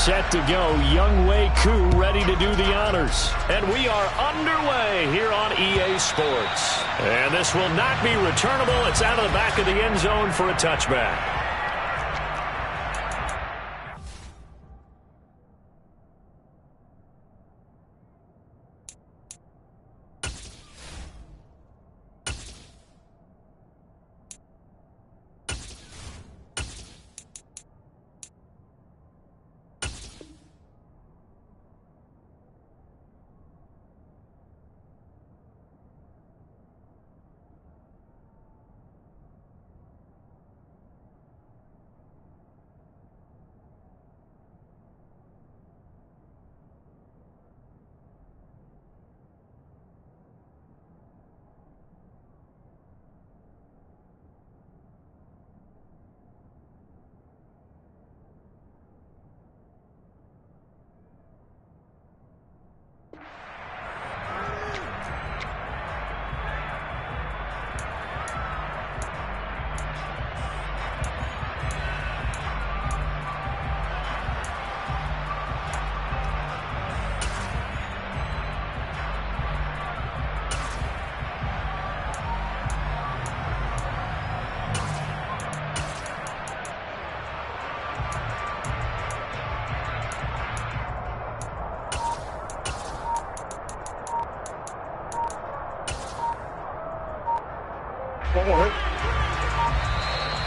set to go. Young Wei Koo ready to do the honors. And we are underway here on EA Sports. And this will not be returnable. It's out of the back of the end zone for a touchback.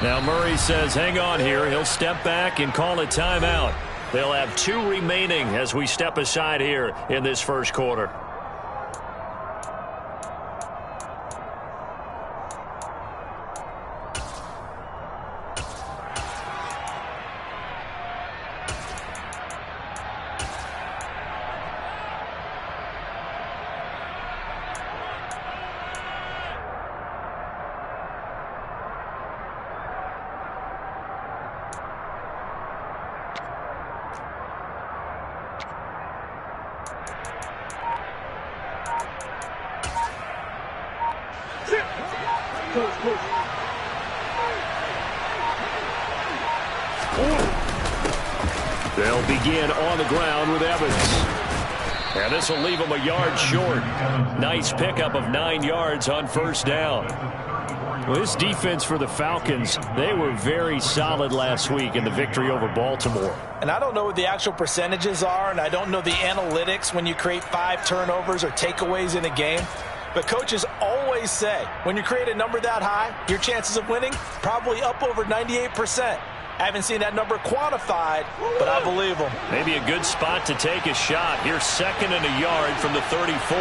Now Murray says hang on here. He'll step back and call a timeout. They'll have 2 remaining as we step aside here in this first quarter. They'll begin on the ground with Evans. And this will leave them a yard short. Nice pickup of 9 yards on first down. Well, this defense for the Falcons, they were very solid last week in the victory over Baltimore. And I don't know what the actual percentages are, and I don't know the analytics when you create 5 turnovers or takeaways in a game. But coaches always say, when you create a number that high, your chances of winning probably up over 98%. I haven't seen that number quantified, but I believe them. Maybe a good spot to take a shot. Here's 2nd and a yard from the 34.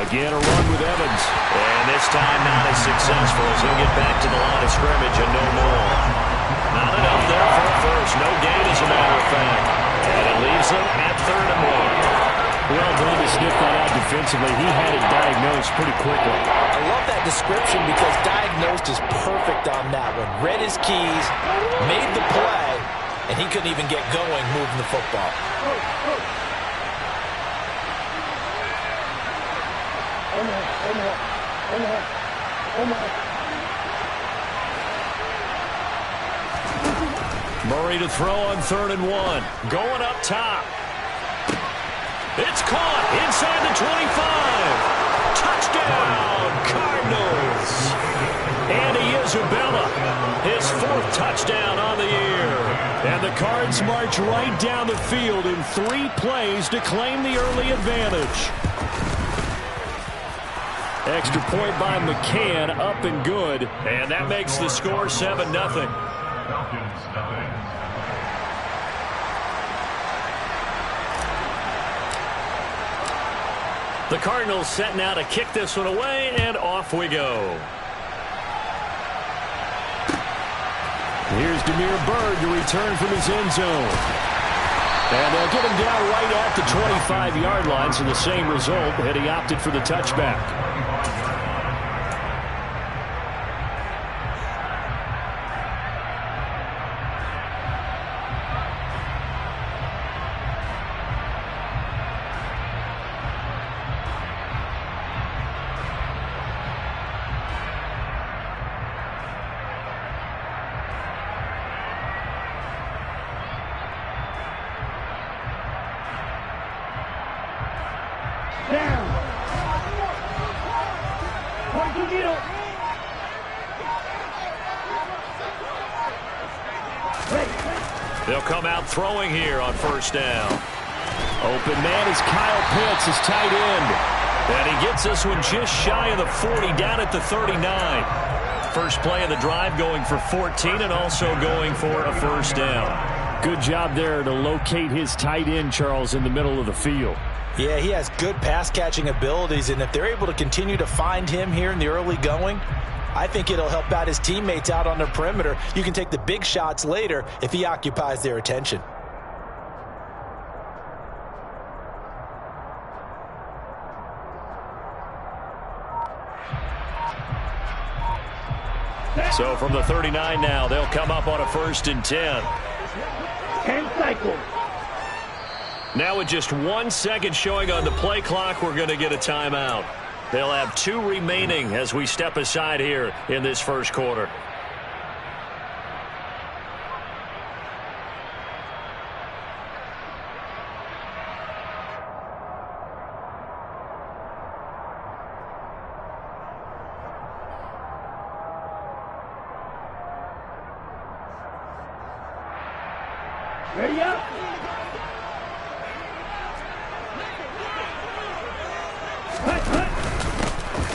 Again, a run with Evans. And this time not as successful as he'll get back to the line of scrimmage and no more. Not enough there for a first. No gain, as a matter of fact. And it leaves them at 3rd and 1. Well done to sniff that out defensively. He had it diagnosed pretty quickly. I love that description because diagnosed is perfect on that one. Read his keys, made the play, and he couldn't even get going moving the football. Murray to throw on 3rd and 1. Going up top. It's caught inside the 25. Touchdown, Cardinals. Andy Isabella, his 4th touchdown on the year. And the Cards march right down the field in 3 plays to claim the early advantage. Extra point by McCann, up and good. And that makes the score 7-0. The Cardinals setting out to kick this one away, and off we go. Here's Damiere Byrd to return from his end zone. And they'll get him down right at the 25-yard line, so the same result, and he opted for the touchback. Down. They'll come out throwing here on first down. Open man is Kyle Pitts, his tight end. And he gets this one just shy of the 40, down at the 39. First play of the drive going for 14 and also going for a first down. Good job there to locate his tight end, Charles, in the middle of the field. Yeah, he has good pass-catching abilities, and if they're able to continue to find him here in the early going, I think it'll help out his teammates out on the perimeter. You can take the big shots later if he occupies their attention. So from the 39 now, they'll come up on a 1st and 10. 10 cycles. Now with just 1 second showing on the play clock, we're going to get a timeout. They'll have 2 remaining as we step aside here in this first quarter. Ready up.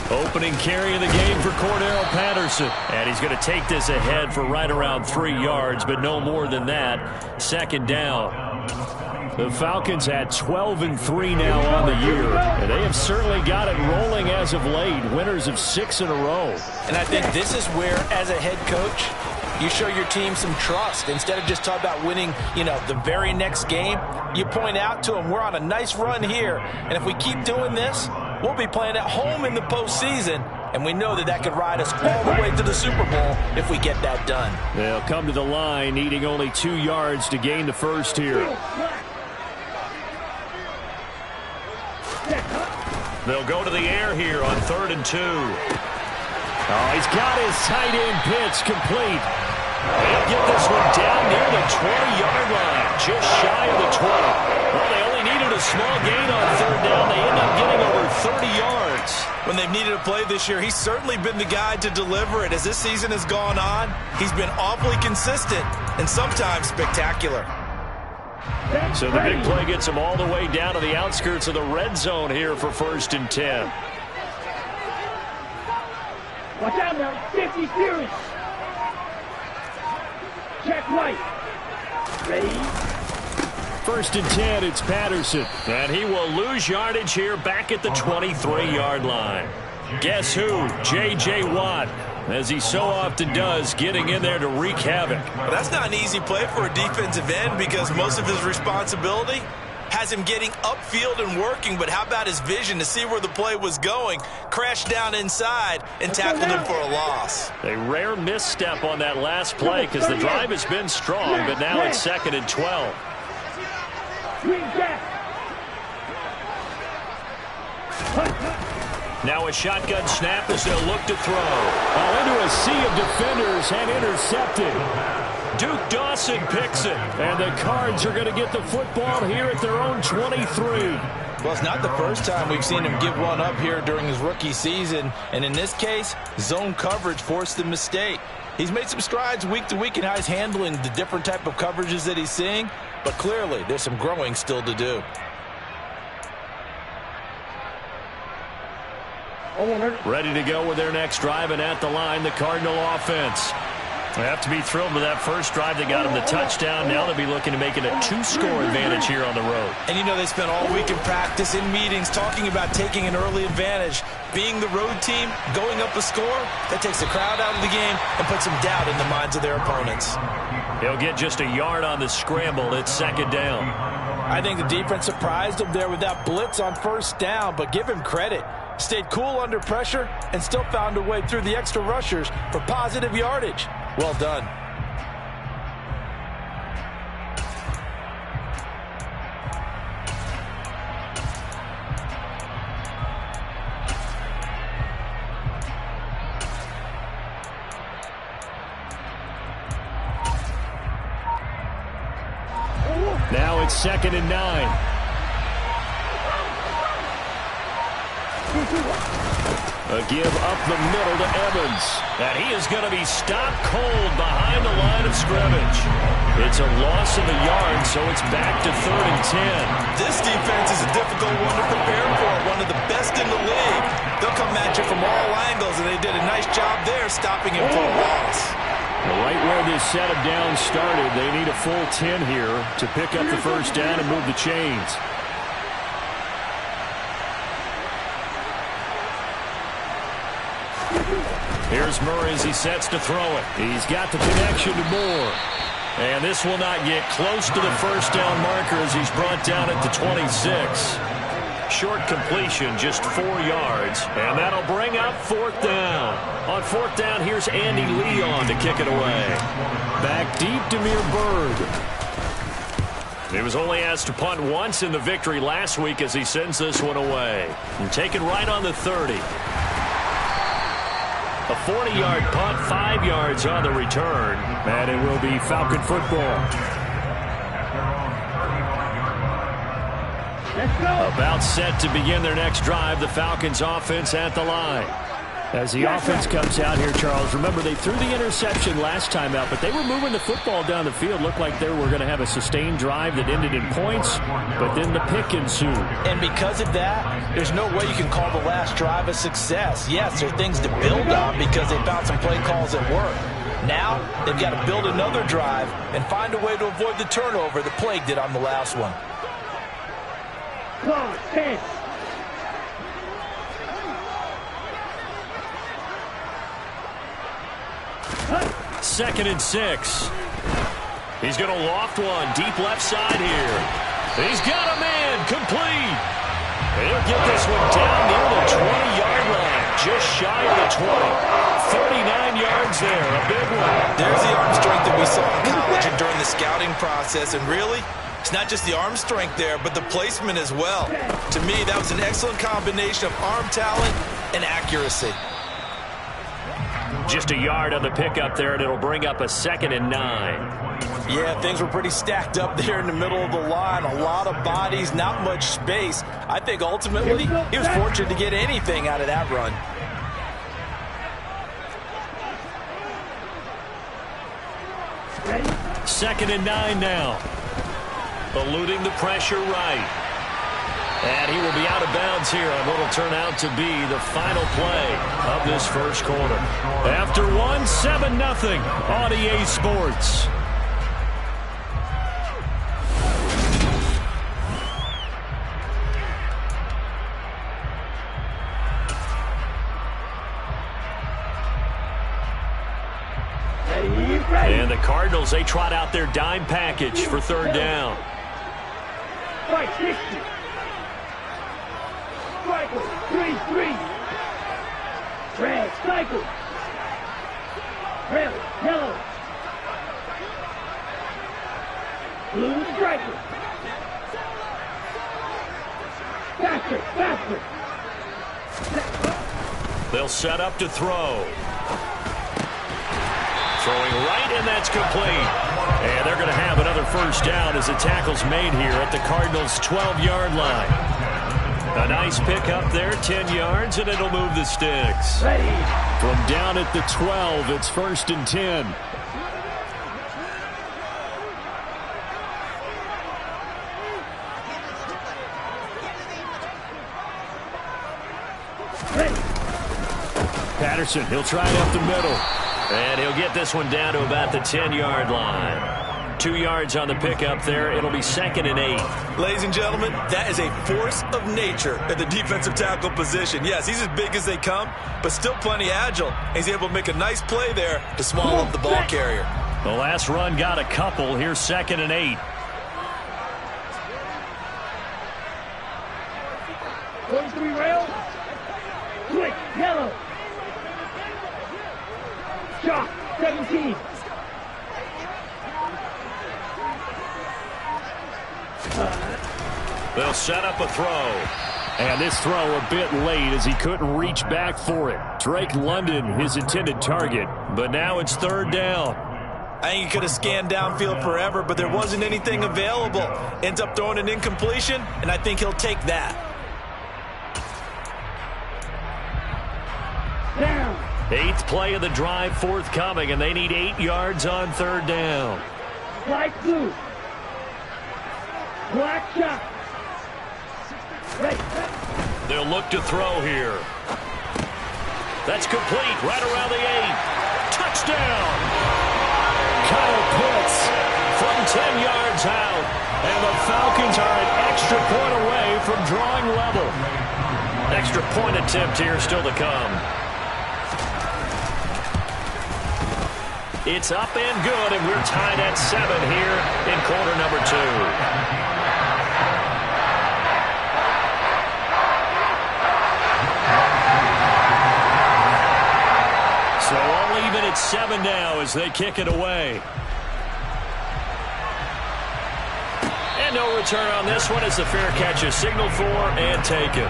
Opening carry of the game for Cordero Patterson. And he's going to take this ahead for right around 3 yards, but no more than that. 2nd down. The Falcons at 12-3 now on the year, and they have certainly got it rolling as of late. Winners of 6 in a row. And I think this is where, as a head coach, you show your team some trust. Instead of just talking about winning, the very next game, you point out to them, we're on a nice run here, and if we keep doing this, we'll be playing at home in the postseason, and we know that could ride us all the way to the Super Bowl if we get that done. They'll come to the line, needing only 2 yards to gain the first here. They'll go to the air here on 3rd and 2. Oh, he's got his tight end Pitts complete. They'll get this one down near the 20-yard line, just shy of the 20. Well, they only needed a small gain on 3rd down. They end up getting over 30 yards. When they've needed a play this year, he's certainly been the guy to deliver it. As this season has gone on, he's been awfully consistent and sometimes spectacular. So the big play gets him all the way down to the outskirts of the red zone here for 1st and 10. Watch out now. 50 series. Check right. Ready? 1st and 10, it's Patterson. And he will lose yardage here back at the 23-yard line. Guess who? J.J. Watt, as he so often does, getting in there to wreak havoc. Well, that's not an easy play for a defensive end because most of his responsibility has him getting upfield and working, but how about his vision to see where the play was going, crashed down inside, and tackled him for a loss. A rare misstep on that last play because the drive has been strong, but now it's 2nd and 12. Now a shotgun snap as they'll look to throw. Into a sea of defenders and intercepted. Duke Dawson picks it. And the Cards are going to get the football here at their own 23. Well, it's not the first time we've seen him give one up here during his rookie season. And in this case, zone coverage forced the mistake. He's made some strides week to week in how he's handling the different type of coverages that he's seeing. But clearly, there's some growing still to do. Ready to go with their next drive, and at the line, the Cardinal offense. They have to be thrilled with that first drive that got them the touchdown. Now they'll be looking to make it a 2-score advantage here on the road. And they spent all week in practice, in meetings, talking about taking an early advantage. Being the road team, going up a score, that takes the crowd out of the game and puts some doubt in the minds of their opponents. He'll get just a yard on the scramble. It's 2nd down. I think the defense surprised him there with that blitz on 1st down, but give him credit. Stayed cool under pressure and still found a way through the extra rushers for positive yardage. Well done. Now it's 2nd and 9. A give up the middle to Evans. And he is going to be stopped cold behind the line of scrimmage. It's a loss of a yard, so it's back to 3rd and 10. This defense is a difficult one to prepare for, one of the best in the league. They'll come at you from all angles, and they did a nice job there stopping him for a loss. Right where this set of downs started, they need a full 10 here to pick up the first down and move the chains. Here's Murray as he sets to throw it. He's got the connection to Moore. And this will not get close to the first down marker as he's brought down at the 26. Short completion, just 4 yards. And that'll bring up 4th down. On 4th down, here's Andy Leon to kick it away. Back deep to Byrd. He was only asked to punt once in the victory last week as he sends this one away. And taken right on the 30. A 40-yard punt, 5 yards on the return. And it will be Falcon football. Let's go. About set to begin their next drive, the Falcons offense at the line. As the offense comes out here, Charles, remember they threw the interception last time out, but they were moving the football down the field. Looked like they were going to have a sustained drive that ended in points, but then the pick ensued. And because of that, there's no way you can call the last drive a success. Yes, there are things to build on because they found some play calls that work. Now, they've got to build another drive and find a way to avoid the turnover the Plague did on the last one. Come on, 10. Second and 6. He's going to loft one deep left side here. He's got a man complete. He'll get this one down near the 20-yard line, just shy of the 20. 39 yards there, a big one. There's the arm strength that we saw in college and during the scouting process. And really, it's not just the arm strength there, but the placement as well. To me, that was an excellent combination of arm talent and accuracy. Just a yard on the pickup there, and it'll bring up a 2nd and 9. Yeah, things were pretty stacked up there in the middle of the line. A lot of bodies, not much space. I think ultimately he was fortunate to get anything out of that run. Ready? 2nd and 9 now. Eluding the pressure right. And he will be out of bounds here on what will turn out to be the final play of this first quarter. After 7-0 on EA Sports. And the Cardinals, they trot out their dime package for 3rd down. Right, 60. Striker, 3-3. Red, cycle. Red, yellow. Blue, striker. Faster. They'll set up to throw. Throwing right, and that's complete. And they're going to have another first down as the tackle's made here at the Cardinals' 12-yard line. A nice pick up there, 10 yards, and it'll move the sticks. Ready. From down at the 12, it's 1st and 10. Ready. Patterson, he'll try it up the middle. And he'll get this one down to about the 10-yard line. 2 yards on the pickup there. It'll be 2nd and 8. Ladies and gentlemen, that is a force of nature at the defensive tackle position. Yes, he's as big as they come, but still plenty agile. He's able to make a nice play there to swallow up the ball carrier. The last run got a couple. Here's 2nd and 8. Rail. Switch, yellow. Shot, 17. They'll set up a throw. And this throw a bit late as he couldn't reach back for it. Drake London, his intended target. But now it's 3rd down. I think he could have scanned downfield forever, but there wasn't anything available. Ends up throwing an incompletion, and I think he'll take that. Down. 8th play of the drive forthcoming, and they need 8 yards on 3rd down. Flight blue. Black shot. Ready. They'll look to throw here. That's complete right around the 8. Touchdown! Kyle Pitts from 10 yards out. And the Falcons are an extra point away from drawing level. Extra point attempt here still to come. It's up and good, and we're tied at 7 here in quarter number 2. So all even at 7 now as they kick it away. And no return on this one as the fair catch is signaled for and taken.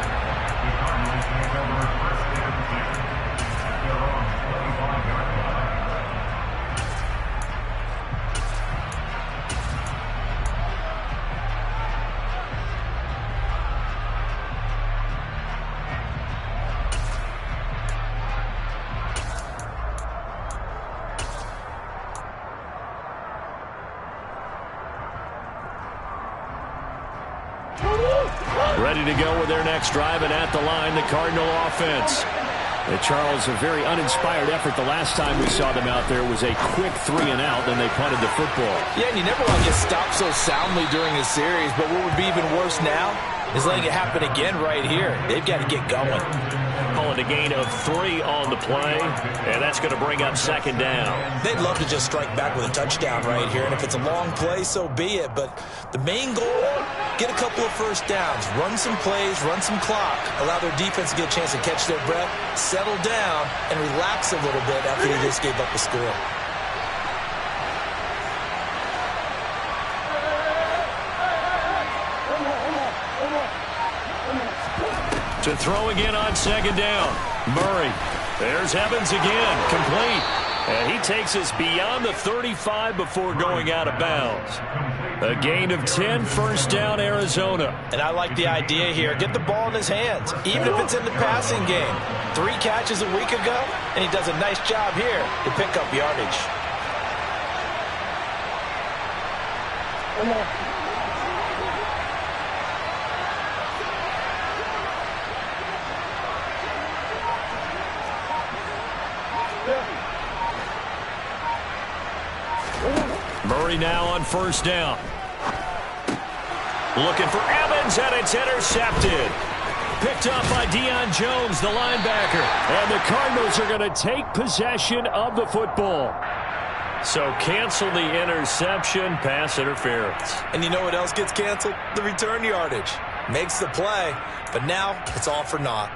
Ready to go with their next drive, and at the line, the Cardinal offense. Charles, a very uninspired effort the last time we saw them out there was a quick 3-and-out, then they punted the football. Yeah, and you never want to get stopped so soundly during a series, but what would be even worse now is letting it happen again right here. They've got to get going. Calling a gain of 3 on the play, and that's going to bring up 2nd down. They'd love to just strike back with a touchdown right here, and if it's a long play, so be it. But the main goal, get a couple of first downs, run some plays, run some clock, allow their defense to get a chance to catch their breath, settle down, and relax a little bit after they just gave up the score. To throw again on 2nd down. Murray. There's Evans again. Complete. And he takes us beyond the 35 before going out of bounds. A gain of 10, 1st down, Arizona. And I like the idea here. Get the ball in his hands, even if it's in the passing game. 3 catches a week ago, and he does a nice job here to pick up yardage. Murray now on 1st down. Looking for Evans, and it's intercepted. Picked up by Deion Jones, the linebacker. And the Cardinals are going to take possession of the football. So cancel the interception, pass interference. And you know what else gets canceled? The return yardage. Makes the play, but now it's all for naught.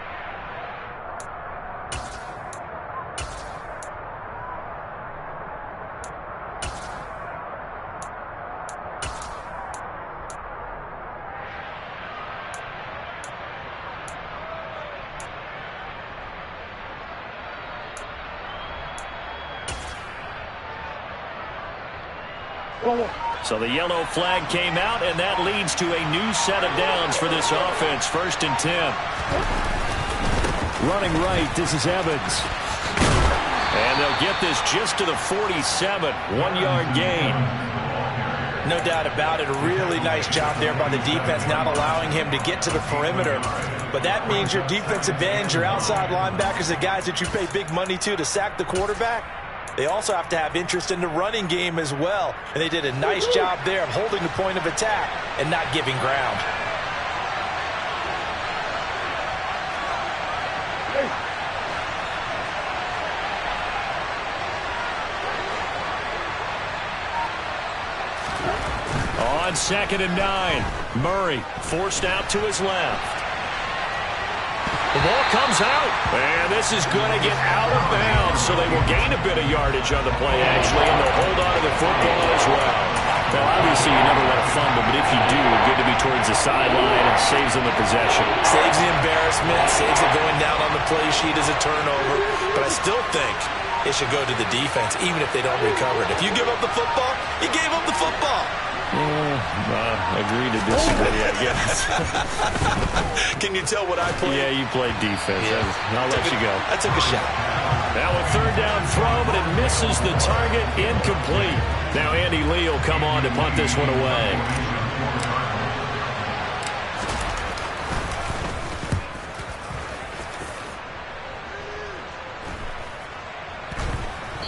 So the yellow flag came out, and that leads to a new set of downs for this offense. 1st and 10. Running right, this is Evans. And they'll get this just to the 47. 1-yard gain. No doubt about it. A really nice job there by the defense, not allowing him to get to the perimeter. But that means your defensive ends, your outside linebackers, the guys that you pay big money to sack the quarterback, they also have to have interest in the running game as well. And they did a nice job there of holding the point of attack and not giving ground. On 2nd and 9, Murray forced out to his left. The ball comes out, and this is going to get out of bounds, so they will gain a bit of yardage on the play, actually, and they'll hold on to the football as well. Now, obviously, you never want to fumble, but if you do, good to be towards the sideline and saves them the possession. Saves the embarrassment, saves it going down on the play sheet as a turnover, but I still think it should go to the defense, even if they don't recover it. If you give up the football, you gave up the football. Agree to disagree, I guess. Can you tell what I played? Yeah, you played defense. Yeah. I'll let you go. I took a shot. Now a third down throw, but it misses the target. Incomplete. Now Andy Lee will come on to punt this one away.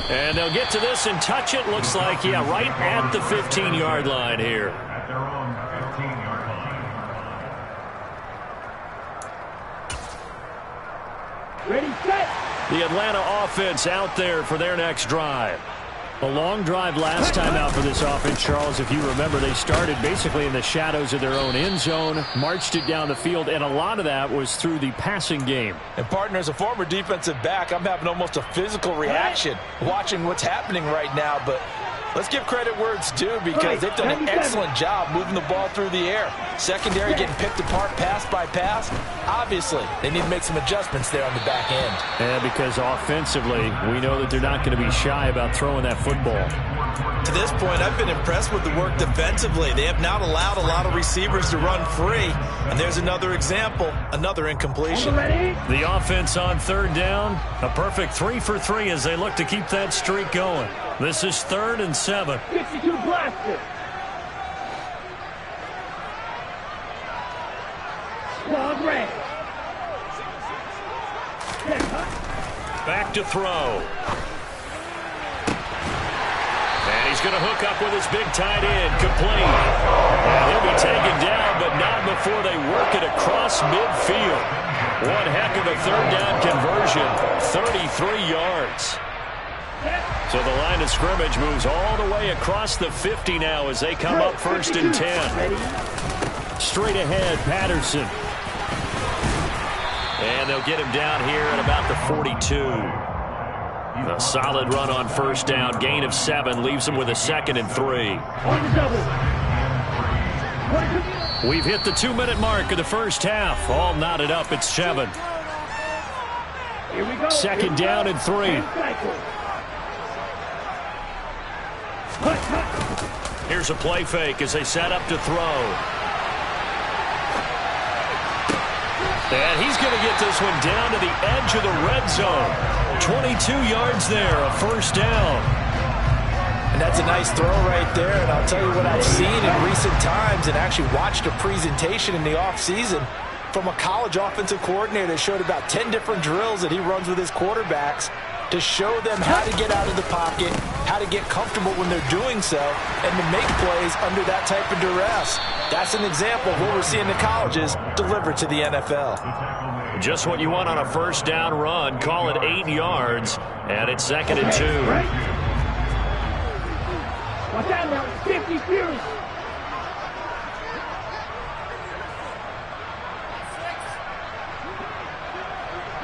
And they'll get to this and touch it. Looks like, yeah, right at the 15-yard line here. At their own 15-yard line. Ready, set. The Atlanta offense out there for their next drive. A long drive last time out for this offense, Charles. If you remember, they started basically in the shadows of their own end zone, marched it down the field, and a lot of that was through the passing game. And, partner, as a former defensive back, I'm having almost a physical reaction watching what's happening right now. But let's give credit where it's due because they've done an excellent job moving the ball through the air. Secondary getting picked apart pass by pass. Obviously, they need to make some adjustments there on the back end. Yeah, because offensively, we know that they're not going to be shy about throwing that football. To this point, I've been impressed with the work defensively. They have not allowed a lot of receivers to run free. And there's another example, another incompletion. The offense on third down, a perfect 3 for 3 as they look to keep that streak going. This is 3rd and 7. 62 blaster. Squad red. Back to throw. And he's going to hook up with his big tight end, complete. And he'll be taken down, but not before they work it across midfield. One heck of a third down conversion, 33 yards. So the line of scrimmage moves all the way across the 50 now as they come up 1st and 10. Straight ahead, Patterson. And they'll get him down here at about the 42. A solid run on 1st down. Gain of 7 leaves him with a 2nd and 3. We've hit the 2-minute mark of the first half. All knotted up at 7. Here we go. 2nd down and 3. Here's a play fake as they set up to throw. And he's going to get this one down to the edge of the red zone. 22 yards there, a 1st down. And that's a nice throw right there. And I'll tell you what I've seen in recent times and actually watched a presentation in the offseason from a college offensive coordinator that showed about 10 different drills that he runs with his quarterbacks to show them how to get out of the pocket, how to get comfortable when they're doing so, and to make plays under that type of duress. That's an example of what we're seeing in colleges delivered to the NFL. Just what you want on a 1st down run. Call it 8 yards, and it's 2nd and 2. Watch out now, 50 furious.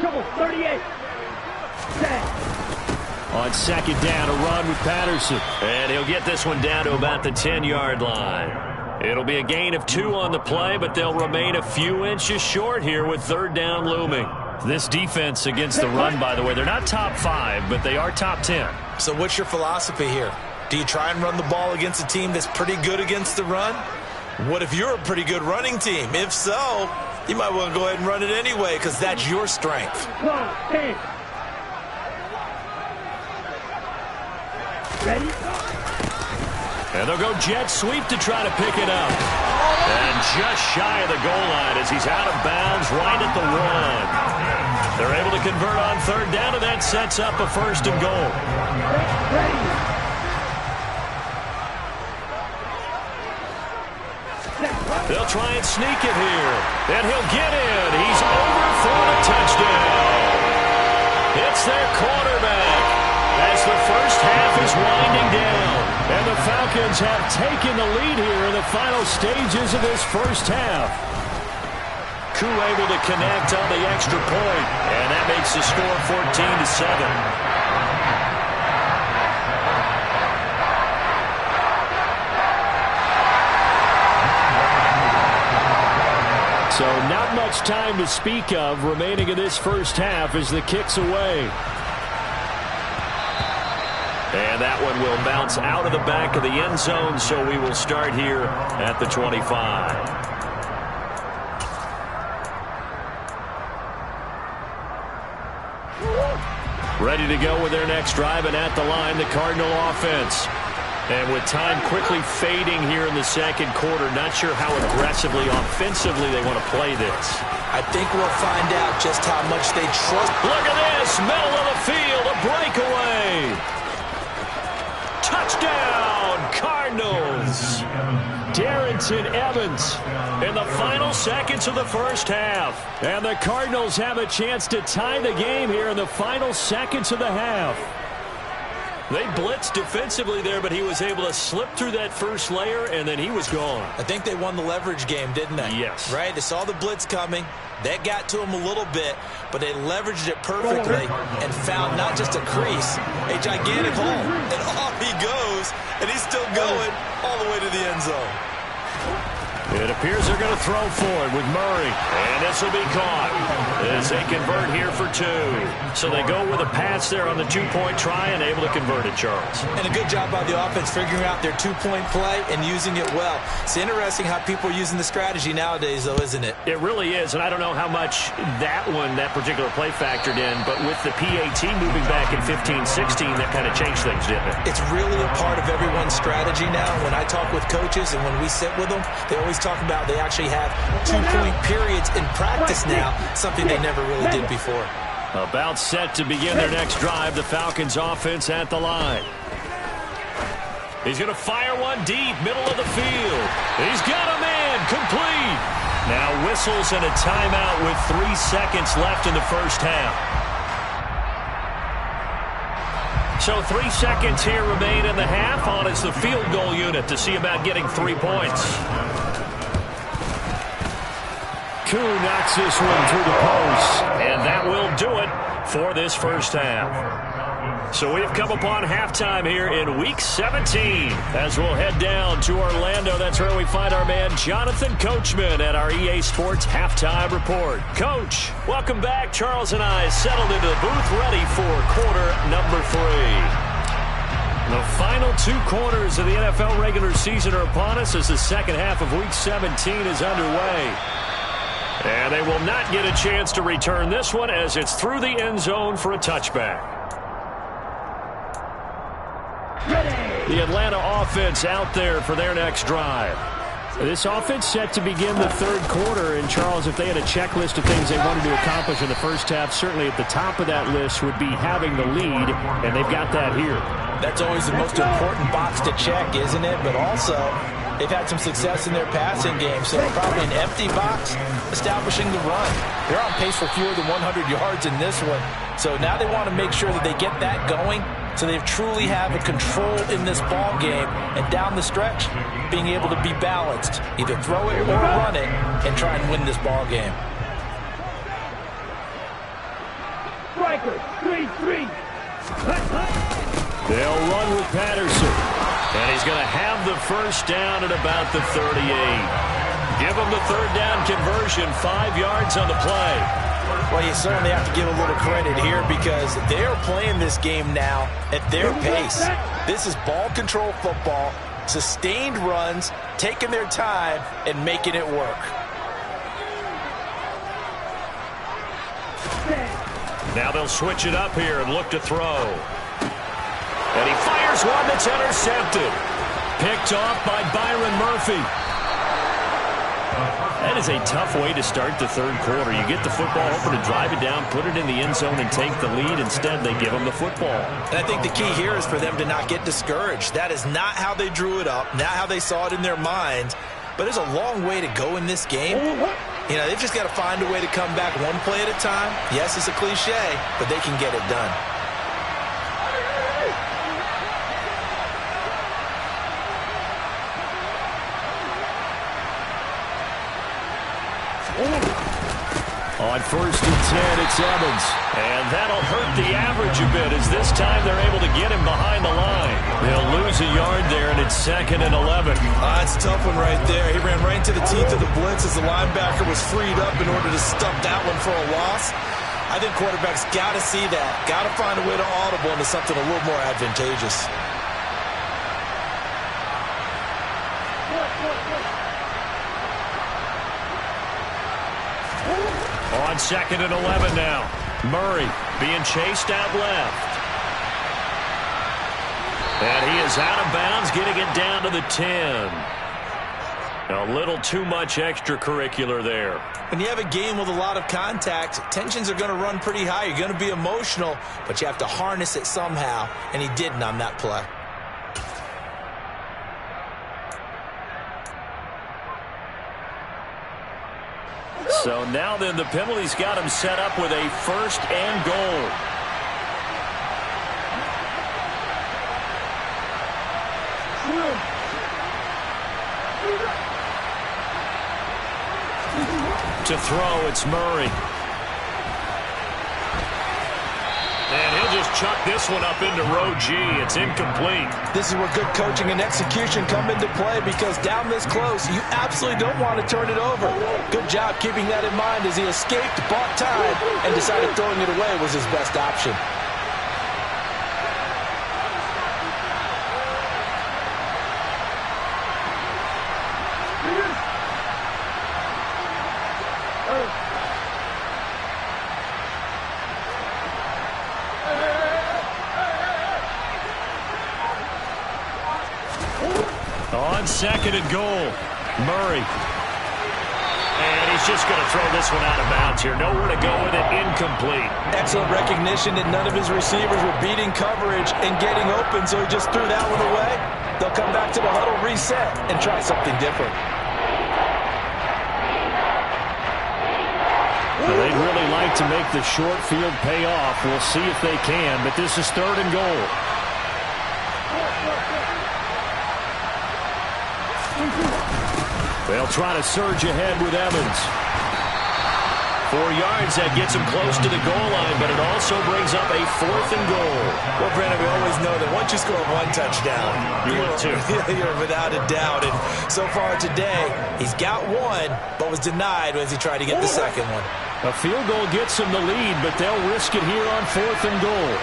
Trouble, 38. On 2nd down, a run with Patterson. And he'll get this one down to about the 10-yard line. It'll be a gain of 2 on the play, but they'll remain a few inches short here with 3rd down looming. This defense against the run, by the way, they're not top 5, but they are top 10. So what's your philosophy here? Do you try and run the ball against a team that's pretty good against the run? What if you're a pretty good running team? If so, you might want to go ahead and run it anyway because that's your strength. Ready? And they'll go jet sweep to try to pick it up. And just shy of the goal line as he's out of bounds right at the 1. They're able to convert on 3rd down, and that sets up a 1st and goal. They'll try and sneak it here. And he'll get in. He's over for a touchdown. It's their quarterback as the first half is winding down. And the Falcons have taken the lead here in the final stages of this first half. Koo able to connect on the extra point, and that makes the score 14-7. So not much time to speak of remaining in this first half as the kick's away. And that one will bounce out of the back of the end zone, so we will start here at the 25. Ready to go with their next drive, and at the line, the Cardinal offense. And with time quickly fading here in the second quarter, not sure how aggressively, offensively they want to play this. I think we'll find out just how much they trust. Look at this, middle of the field, a breakaway. Touchdown, Cardinals. Darrington Evans in the final seconds of the first half. And the Cardinals have a chance to tie the game here in the final seconds of the half. They blitzed defensively there, but he was able to slip through that first layer, and then he was gone. I think they won the leverage game, didn't they? Yes. Right? They saw the blitz coming. That got to him a little bit, but they leveraged it perfectly and found not just a crease, a gigantic hole. And off he goes, and he's still going all the way to the end zone. It appears they're going to throw for it with Murray. And this will be caught as they convert here for two. So they go with a pass there on the two-point try and able to convert it, Charles. And a good job by the offense figuring out their two-point play and using it well. It's interesting how people are using the strategy nowadays, though, isn't it? It really is, and I don't know how much that particular play factored in, but with the PAT moving back in 15-16, that kind of changed things, didn't it? It's really a part of everyone's strategy now. When I talk with coaches and when we sit with them, they always talk about they actually have two-point periods in practice now, something they never really did before. About set to begin their next drive, the Falcons offense at the line. He's going to fire one deep, middle of the field. He's got a man, complete. Now whistles and a timeout with 3 seconds left in the first half. So 3 seconds here remain in the half. On is the field goal unit to see about getting 3 points. Koo knocks this one through the post, and that will do it for this first half. So we've come upon halftime here in Week 17 as we'll head down to Orlando. That's where we find our man Jonathan Coachman at our EA Sports Halftime Report. Coach, welcome back. Charles and I settled into the booth ready for quarter number 3. The final 2 quarters of the NFL regular season are upon us as the second half of Week 17 is underway. And they will not get a chance to return this one as it's through the end zone for a touchback. The Atlanta offense out there for their next drive. This offense set to begin the third quarter. And, Charles, if they had a checklist of things they wanted to accomplish in the first half, certainly at the top of that list would be having the lead, and they've got that here. That's always the most important box to check, isn't it? But also, they've had some success in their passing game, so probably an empty box establishing the run. They're on pace for fewer than 100 yards in this one. So now they want to make sure that they get that going so they truly have a control in this ball game and down the stretch being able to be balanced. Either throw it or run it and try and win this ball game. Striker, 3-3. They'll run with Patterson. And he's going to have the first down at about the 38. Give him the third down conversion, 5 yards on the play. Well, you certainly have to give a little credit here because they're playing this game now at their pace. This is ball control football, sustained runs, taking their time, and making it work. Now they'll switch it up here and look to throw. And he fires one that's intercepted. Picked off by Byron Murphy. That is a tough way to start the third quarter. You get the football, hoping to drive it down, put it in the end zone, and take the lead. Instead, they give them the football. And I think the key here is for them to not get discouraged. That is not how they drew it up, not how they saw it in their minds. But there's a long way to go in this game. You know, they've just got to find a way to come back one play at a time. Yes, it's a cliche, but they can get it done. On 1st and 10, it's Evans. And that'll hurt the average a bit as this time they're able to get him behind the line. They'll lose a yard there, and it's 2nd and 11. That's a tough one right there. He ran right into the teeth of the blitz as the linebacker was freed up in order to stop that one for a loss. I think quarterbacks got to see that. Got to find a way to audible into something a little more advantageous. On 2nd and 11 now. Murray being chased out left. And he is out of bounds, getting it down to the 10. A little too much extracurricular there. When you have a game with a lot of contact, tensions are going to run pretty high. You're going to be emotional, but you have to harness it somehow, and he didn't on that play. So now then, the penalty's got him set up with a 1st and goal. To throw, it's Murray. And he'll just chuck this one up into row G. It's incomplete. This is where good coaching and execution come into play, because down this close, you absolutely don't want to turn it over. Good job keeping that in mind as he escaped, bought time, and decided throwing it away was his best option. On 2nd and goal, Murray. And he's just going to throw this one out of bounds here. Nowhere to go with it, incomplete. Excellent recognition that none of his receivers were beating coverage and getting open, so he just threw that one away. They'll come back to the huddle, reset, and try something different. Well, they'd really like to make the short field pay off. We'll see if they can, but this is 3rd and goal. They'll try to surge ahead with Evans. 4 yards, that gets him close to the goal line, but it also brings up a 4th and goal. Well, Brandon, we always know that once you score 1 touchdown, you're without a doubt. And so far today, he's got 1, but was denied as he tried to get the 2nd one. A field goal gets them the lead, but they'll risk it here on 4th and goal.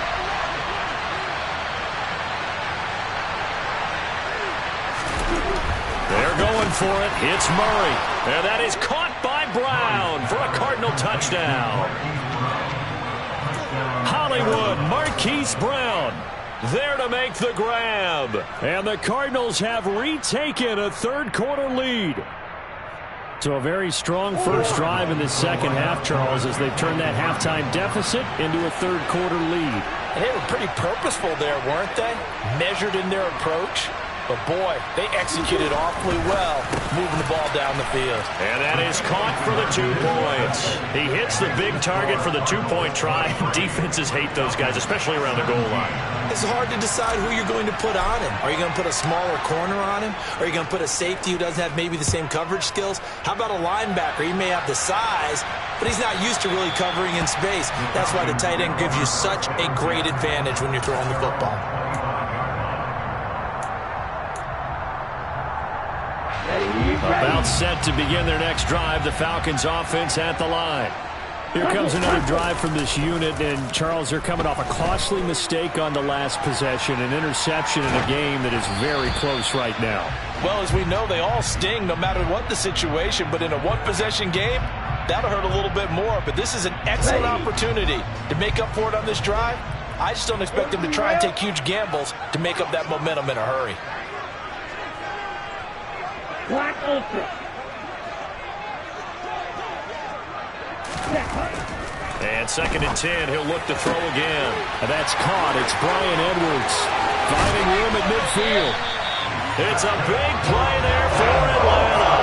They're going for it. It's Murray. And that is caught by Brown for a Cardinal touchdown. Hollywood Marquise Brown there to make the grab. And the Cardinals have retaken a 3rd quarter lead. So a very strong first drive in the 2nd half, Charles, as they've turned that halftime deficit into a 3rd quarter lead. And they were pretty purposeful there, weren't they? Measured in their approach. But, boy, they executed awfully well, moving the ball down the field. And that is caught for the 2 points. He hits the big target for the 2-point try. Defenses hate those guys, especially around the goal line. It's hard to decide who you're going to put on him. Are you going to put a smaller corner on him? Are you going to put a safety who doesn't have maybe the same coverage skills? How about a linebacker? He may have the size, but he's not used to really covering in space. That's why the tight end gives you such a great advantage when you're throwing the football. About set to begin their next drive. The Falcons offense at the line. Here comes another drive from this unit, and Charles, they're coming off a costly mistake on the last possession, an interception in a game that is very close right now. Well, as we know, they all sting no matter what the situation, but in a 1-possession game, that'll hurt a little bit more. But this is an excellent opportunity to make up for it on this drive. I just don't expect them to try and take huge gambles to make up that momentum in a hurry. Black Ultra. And 2nd and 10, he'll look to throw again. And that's caught. It's Brian Edwards finding room at midfield. It's a big play there for Atlanta.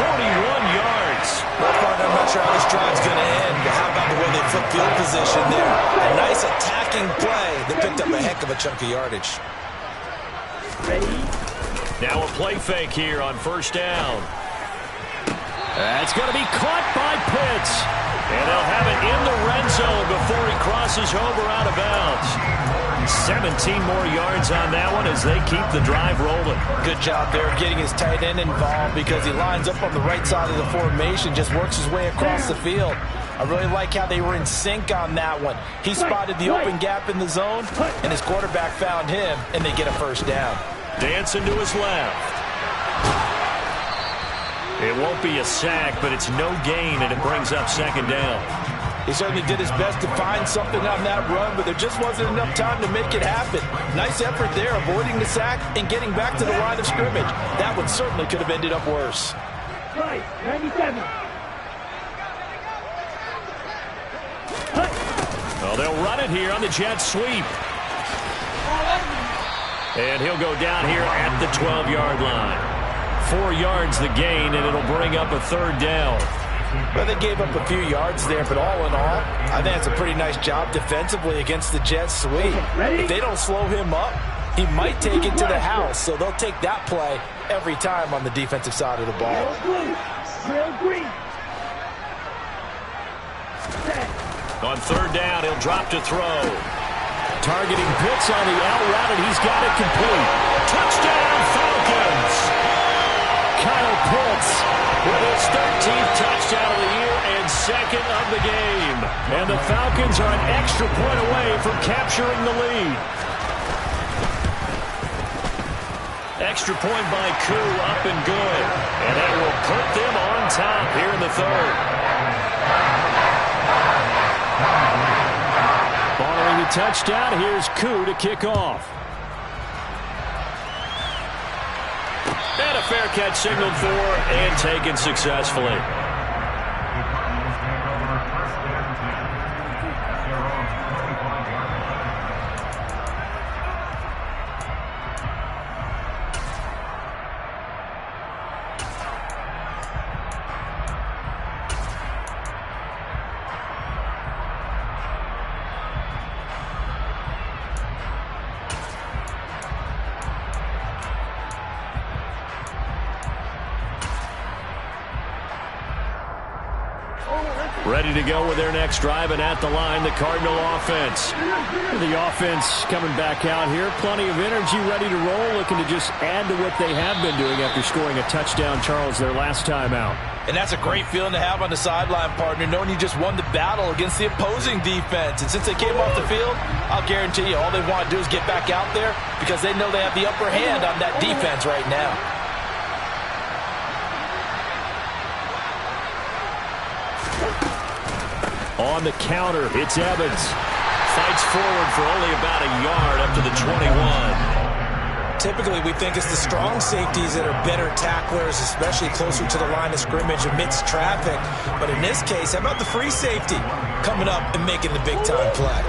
41 yards. Well, partner, I'm not sure how this drive's going to end, but how about the way they flip field position there? A nice attacking play that picked up a heck of a chunk of yardage. Now a play fake here on 1st down. That's going to be caught by Pitts. And they'll have it in the red zone before he crosses over out of bounds. 17 more yards on that one as they keep the drive rolling. Good job there getting his tight end involved because he lines up on the right side of the formation, just works his way across the field. I really like how they were in sync on that one. He spotted the open gap in the zone, and his quarterback found him, and they get a 1st down. Dancing to his left. It won't be a sack, but it's no gain, and it brings up 2nd down. He certainly did his best to find something on that run, but there just wasn't enough time to make it happen. Nice effort there, avoiding the sack and getting back to the line of scrimmage. That one certainly could have ended up worse. 97. Well, they'll run it here on the jet sweep. And he'll go down here at the 12-yard line. 4 yards the gain, and it'll bring up a third down. Well, they gave up a few yards there, but all in all, I think it's a pretty nice job defensively against the jet sweep. If they don't slow him up, he might take it to the house, so they'll take that play every time on the defensive side of the ball. Drill green. On third down, he'll drop to throw. Targeting Pitts on the out route, and he's got it complete. Touchdown, Falcons! Kyle Pitts with his 13th touchdown of the year and second of the game. And the Falcons are an extra point away from capturing the lead. Extra point by Koo, up and good. And that will put them on top here in the third. Following the touchdown, here's Koo to kick off. And a fair catch signaled for and taken successfully. Ready to go with their next drive, and at the line, the Cardinal offense. The offense coming back out here. Plenty of energy, ready to roll, looking to just add to what they have been doing after scoring a touchdown, Charles, their last time out. And that's a great feeling to have on the sideline, partner, knowing you just won the battle against the opposing defense. And since they came off the field, I'll guarantee you all they want to do is get back out there because they know they have the upper hand on that defense right now. On the counter, it's Evans. Fights forward for only about a yard up to the 21. Typically, we think it's the strong safeties that are better tacklers, especially closer to the line of scrimmage amidst traffic. But in this case, how about the free safety coming up and making the big-time play?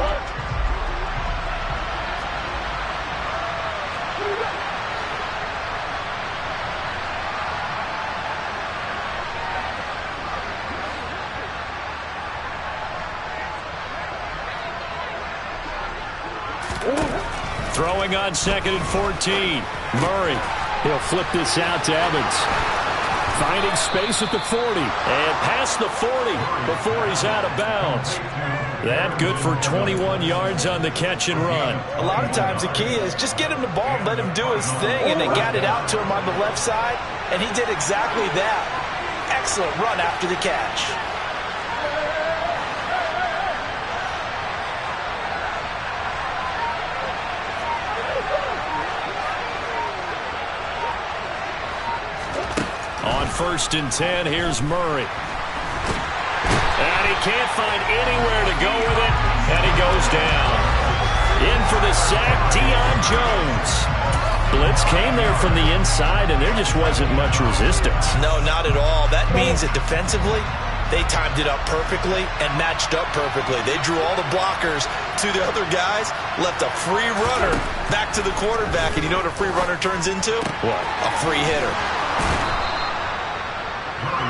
Throwing on 2nd and 14. Murray. He'll flip this out to Evans. Finding space at the 40. And past the 40 before he's out of bounds. That good for 21 yards on the catch and run. A lot of times the key is just get him the ball and let him do his thing. And they got it out to him on the left side. And he did exactly that. Excellent run after the catch. On 1st and 10, here's Murray. And he can't find anywhere to go with it, and he goes down. In for the sack, Deion Jones. Blitz came there from the inside, and there just wasn't much resistance. No, not at all. That means that defensively, they timed it up perfectly and matched up perfectly. They drew all the blockers to the other guys, left a free runner back to the quarterback, and you know what a free runner turns into? What? A free hitter.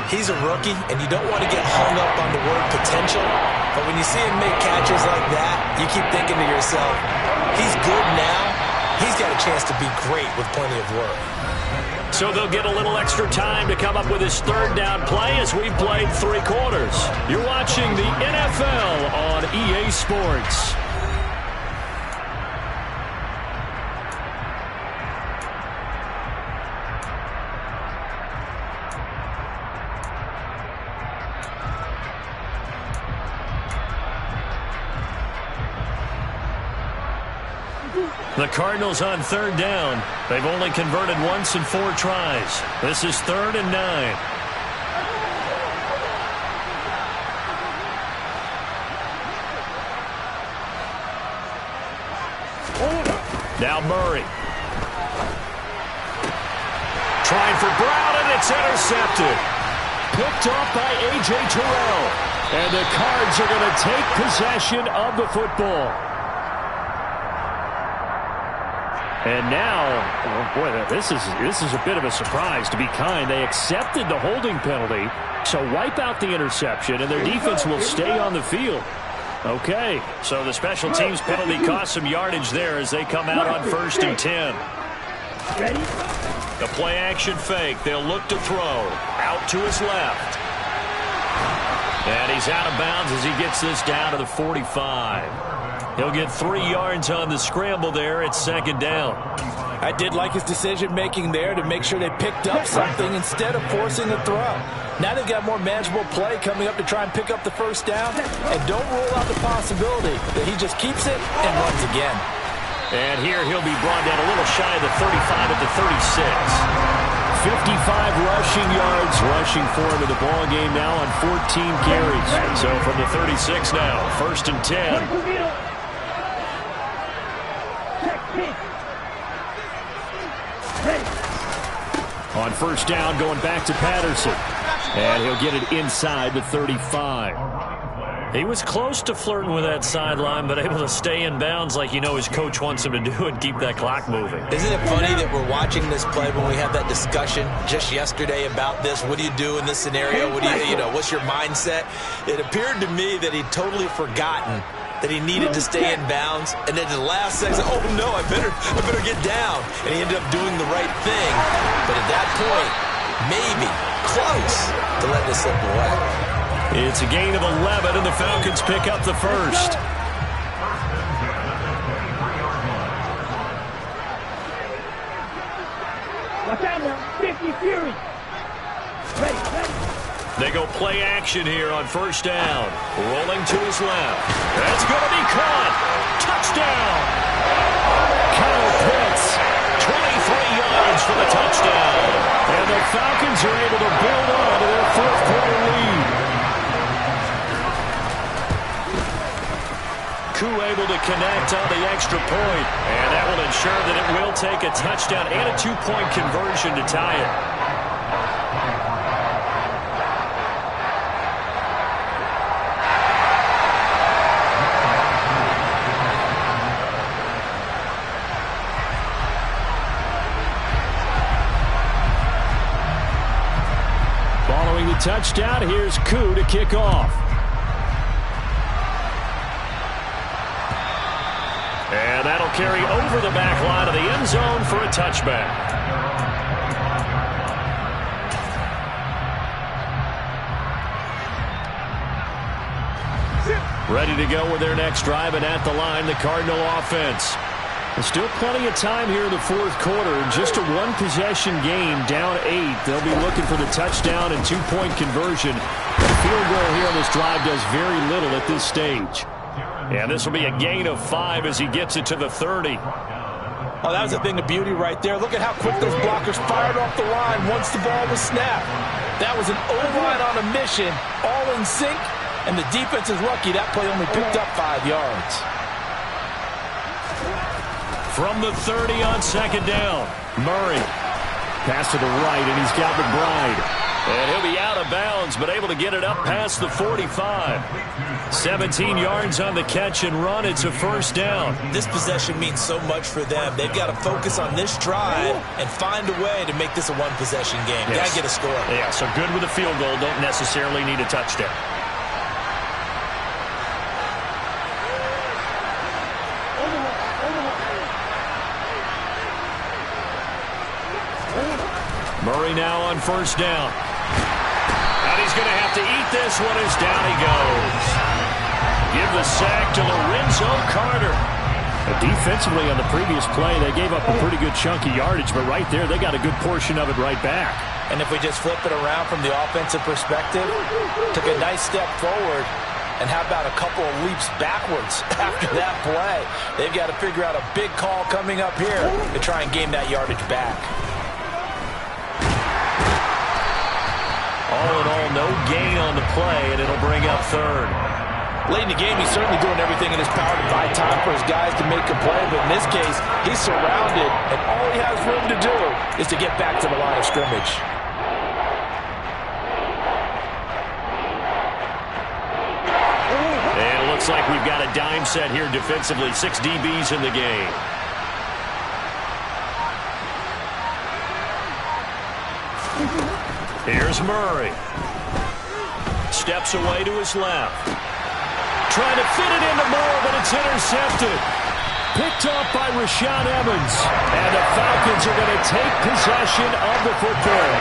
He's a rookie, and you don't want to get hung up on the word potential, but when you see him make catches like that, you keep thinking to yourself, he's good now. He's got a chance to be great with plenty of work. So they'll get a little extra time to come up with his third down play as we've played 3 quarters. You're watching the NFL on EA Sports. The Cardinals on 3rd down. They've only converted once in 4 tries. This is 3rd and 9. Now Murray. Trying for Brown, and it's intercepted. Picked off by A.J. Terrell. And the Cards are going to take possession of the football. And now, oh boy, this is a bit of a surprise, to be kind. They accepted the holding penalty, so wipe out the interception, and their defense will stay on the field. Okay, so the special teams penalty cost some yardage there as they come out on 1st and 10. Ready? The play action fake. They'll look to throw. Out to his left. And he's out of bounds as he gets this down to the 45. He'll get 3 yards on the scramble there. It's 2nd down. I did like his decision-making there to make sure they picked up something instead of forcing a throw. Now they've got more manageable play coming up to try and pick up the 1st down. And don't rule out the possibility that he just keeps it and runs again. And here he'll be brought down a little shy of the 35 at the 36. 55 rushing yards rushing for him in the ball game now on 14 carries. So from the 36 now, 1st and 10. On 1st down, going back to Patterson. And he'll get it inside the 35. He was close to flirting with that sideline, but able to stay in bounds like his coach wants him to do and keep that clock moving. Isn't it funny that we're watching this play when we had that discussion just yesterday about this? What do you do in this scenario? What do what's your mindset? It appeared to me that he'd totally forgotten that he needed to stay in bounds, and then the last second, oh no, I better get down. And he ended up doing the right thing. But at that point, maybe close to letting it slip away. It's a gain of 11, and the Falcons pick up the 1st. Watch out now. 50 Fury. Ready. They go play action here on 1st down. Rolling to his left. That's going to be caught. Touchdown. Kyle Pitts, 23 yards for the touchdown. And the Falcons are able to build on to their 4th quarter lead. Able to connect on the extra point, and that will ensure that it will take a touchdown and a 2-point conversion to tie it. Following the touchdown, here's Koo to kick off. And that'll carry over the back line of the end zone for a touchback. Ready to go with their next drive, and at the line, the Cardinal offense. There's still plenty of time here in the 4th quarter. Just a 1-possession game, down 8. They'll be looking for the touchdown and 2-point conversion. The field goal here on this drive does very little at this stage. And this will be a gain of 5 as he gets it to the 30. Oh, that was a thing of beauty right there. Look at how quick those blockers fired off the line once the ball was snapped. That was an O-line on a mission, all in sync, and the defense is lucky that play only picked up 5 yards. From the 30 on 2nd down, Murray. Pass to the right, and he's got McBride. And he'll be out of bounds, but able to get it up past the 45. 17 yards on the catch and run. It's a 1st down. This possession means so much for them. They've got to focus on this drive and find a way to make this a 1-possession game. Yes. Got to get a score. Yeah, so good with a field goal. Don't necessarily need a touchdown. Murray now on 1st down. And he's going to have to eat this one as down he goes. Give the sack to Lorenzo Carter. Defensively on the previous play, they gave up a pretty good chunk of yardage, but right there, they got a good portion of it right back. And if we just flip it around from the offensive perspective, took a nice step forward, and how about a couple of leaps backwards after that play? They've got to figure out a big call coming up here to try and gain that yardage back. All in all, no gain on the play, and it'll bring up 3rd. Late in the game, he's certainly doing everything in his power to buy time for his guys to make a play, but in this case, he's surrounded, and all he has room to do is to get back to the line of scrimmage. And it looks like we've got a dime set here defensively. 6 DBs in the game. Here's Murray. Steps away to his left. Trying to fit it into Moore, but it's intercepted. Picked off by Rashaan Evans. And the Falcons are going to take possession of the football.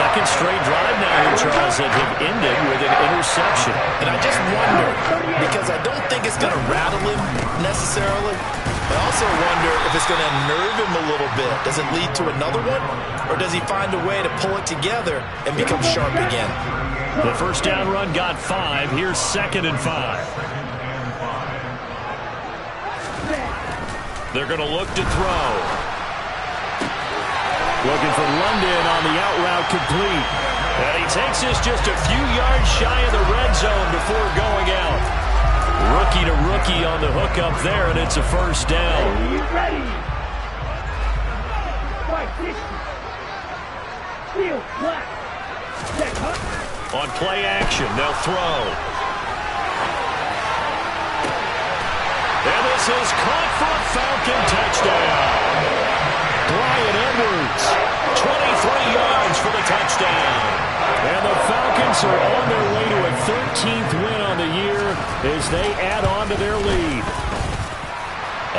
Second straight drive now here, Charles, that have ended with an interception. And I just wonder, because I don't think it's going to rattle him necessarily. I also wonder if it's going to nerve him a little bit. Does it lead to another one? Or does he find a way to pull it together and become sharp again? The first down run got 5. Here's 2nd and 5. They're going to look to throw. Looking for London on the out route complete. And he takes this just a few yards shy of the red zone before going out. Rookie to rookie on the hook up there, and it's a first down. Ready. Right, 60. Field, black. Check, On play action, they'll throw. And this is caught for a Falcon touchdown. Bryan Edwards, 23 yards for the touchdown. And the Falcons are on their way to a 13th win on the year as they add on to their lead.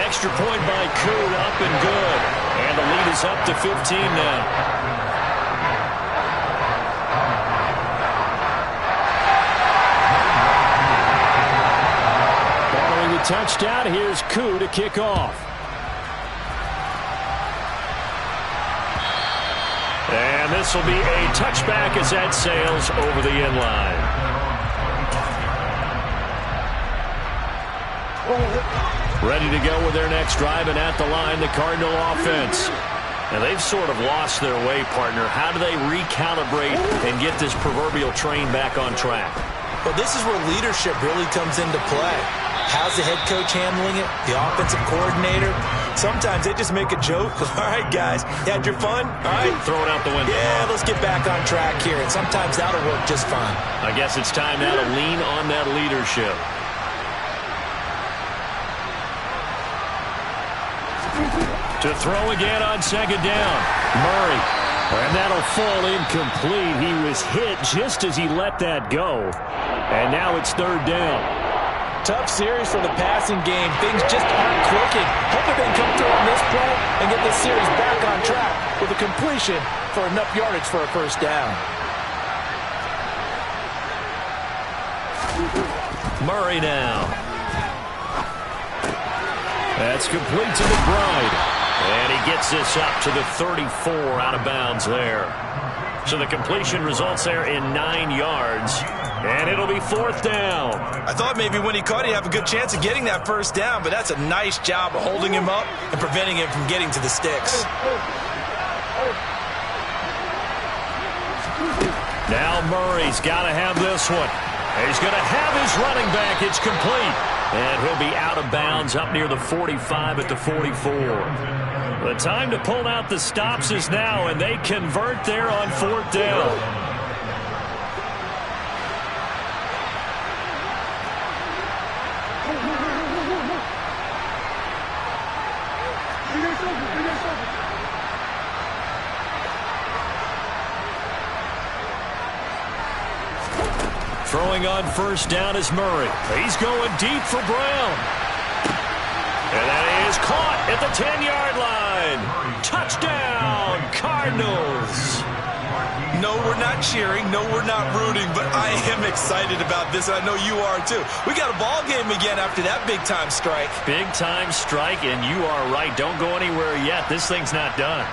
Extra point by Koo, up and good. And the lead is up to 15 now. Touchdown. Here's Koo to kick off. And this will be a touchback as that sails over the end line. Ready to go with their next drive, and at the line, the Cardinal offense. Now, they've sort of lost their way, partner. How do they recalibrate and get this proverbial train back on track? Well, this is where leadership really comes into play. How's the head coach handling it? The offensive coordinator? Sometimes they just make a joke. All right, guys, you had your fun? All right. Throw it out the window. Yeah, let's get back on track here. And sometimes that'll work just fine. I guess it's time now to lean on that leadership. To throw again on 2nd down. Murray. And that'll fall incomplete. He was hit just as he let that go. And now it's 3rd down. Tough series for the passing game. Things just aren't clicking. Hoping they can come through on this play and get this series back on track with a completion for enough yardage for a first down. Murray now. That's complete to McBride. And he gets this up to the 34 out of bounds there. So the completion results there in 9 yards. And it'll be 4th down. I thought maybe when he caught it, he'd have a good chance of getting that first down, but that's a nice job of holding him up and preventing him from getting to the sticks. Now Murray's got to have this one. He's going to have his running back. It's complete. And he'll be out of bounds up near the 45 at the 44. The time to pull out the stops is now, and they convert there on 4th down. Throwing on 1st down is Murray. He's going deep for Brown. And that is caught at the 10-yard line. Touchdown, Cardinals. No, we're not cheering. No, we're not rooting, but I am excited about this. I know you are, too. We got a ball game again after that big-time strike. Big-time strike, and you are right. Don't go anywhere yet. This thing's not done.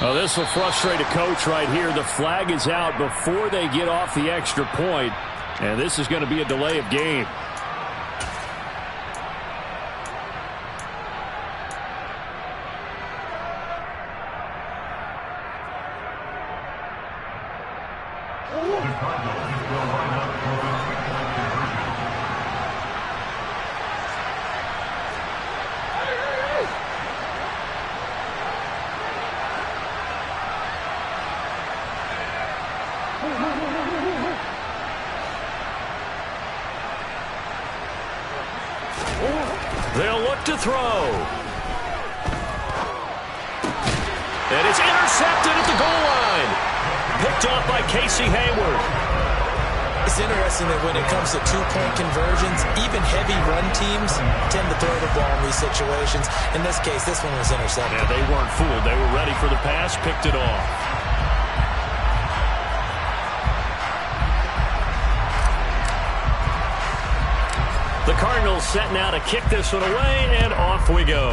Oh, this will frustrate a coach right here. The flag is out before they get off the extra point, and this is going to be a delay of game. They'll look to throw. And it's intercepted at the goal line. Picked off by Casey Hayward. It's interesting that when it comes to two-point conversions, even heavy run teams tend to throw the ball in these situations. In this case, this one was intercepted. Yeah, they weren't fooled. They were ready for the pass, picked it off. The Cardinals set now to kick this one away, and off we go.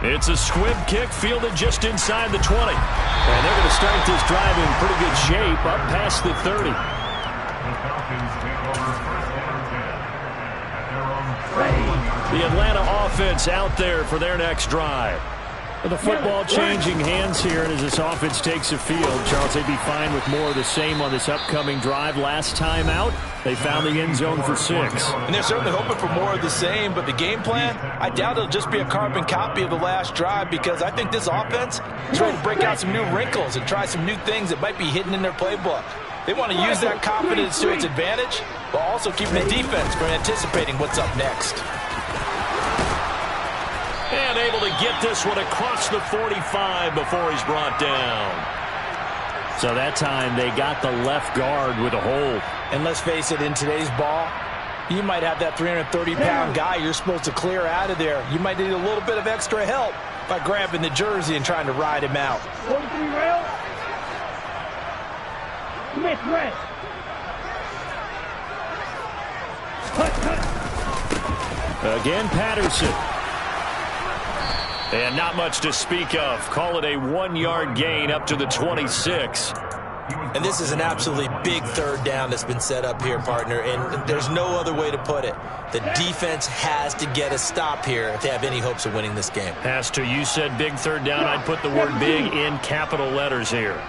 It's a squib kick fielded just inside the 20. And they're going to start this drive in pretty good shape up past the 30. The Atlanta offense out there for their next drive. The football changing hands here, and as this offense takes the field, Charles, they'd be fine with more of the same on this upcoming drive. Last time out, they found the end zone for 6. And they're certainly hoping for more of the same, but the game plan, I doubt it'll just be a carbon copy of the last drive, because I think this offense is ready to break out some new wrinkles and try some new things that might be hidden in their playbook. They want to use that confidence to its advantage, while also keeping the defense from anticipating what's up next. And able to get this one across the 45 before he's brought down. So that time they got the left guard with a hold. And let's face it, in today's ball, you might have that 330-pound guy you're supposed to clear out of there. You might need a little bit of extra help by grabbing the jersey and trying to ride him out. 43 rail. Smith red. Again, Patterson. And not much to speak of. Call it a 1-yard gain up to the 26. And this is an absolutely big third down that's been set up here, partner, and there's no other way to put it. The defense has to get a stop here if they have any hopes of winning this game. Has to. You said big third down. I'd put the word big in capital letters here.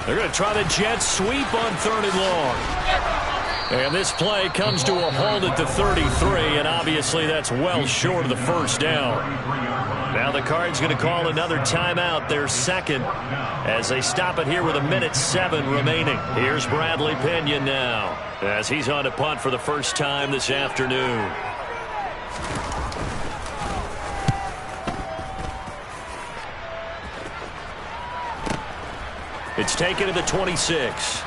They're going to try the jet sweep on 3rd and long. And this play comes to a halt at the 33, and obviously that's well short of the first down. Now the Cards going to call another timeout, their second, as they stop it here with 1:07 remaining. Here's Bradley Pinion now, as he's on to punt for the first time this afternoon. It's taken to the 26.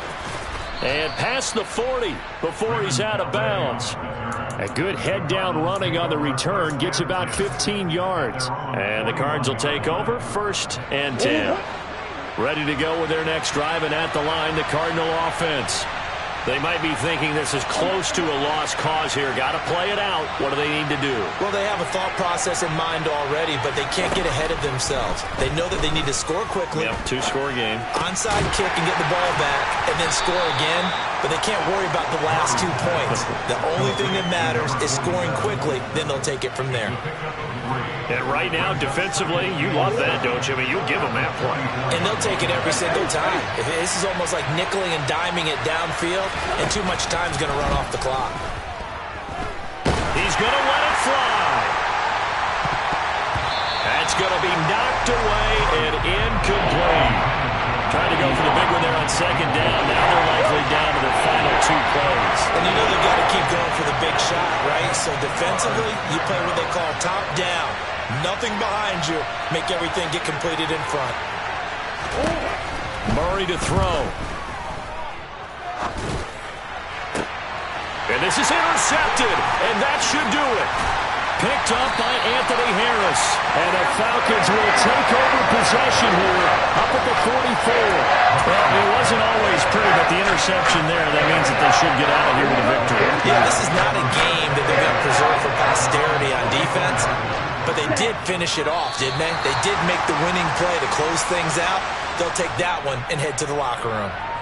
And past the 40 before he's out of bounds. A good head down running on the return. Gets about 15 yards. And the Cards will take over 1st and 10. Ready to go with their next drive, and at the line, the Cardinal offense. They might be thinking this is close to a lost cause here. Got to play it out. What do they need to do? Well, they have a thought process in mind already, but they can't get ahead of themselves. They know that they need to score quickly. Yep, 2-score game. Onside kick and get the ball back, and then score again. But they can't worry about the last 2 points. The only thing that matters is scoring quickly. Then they'll take it from there. And right now, defensively, you love that, don't you? I mean, you'll give them that play. And they'll take it every single time. This is almost like nickeling and diming it downfield, and too much time's going to run off the clock. He's going to let it fly. That's going to be knocked away and incomplete. Trying to go for the big one there on 2nd down. Now they're likely down to the final 2 plays. And you know they've got to keep going for the big shot, right? So defensively, you play what they call top down. Nothing behind you. Make everything get completed in front. Murray to throw. And this is intercepted, and that should do it. Picked up by Anthony Harris. And the Falcons will take over possession here up at the 44. Well, it wasn't always pretty, but the interception there, that means that they should get out of here with a victory. Yeah, this is not a game that they're going to preserve for posterity on defense, but they did finish it off, didn't they? They did make the winning play to close things out. They'll take that one and head to the locker room.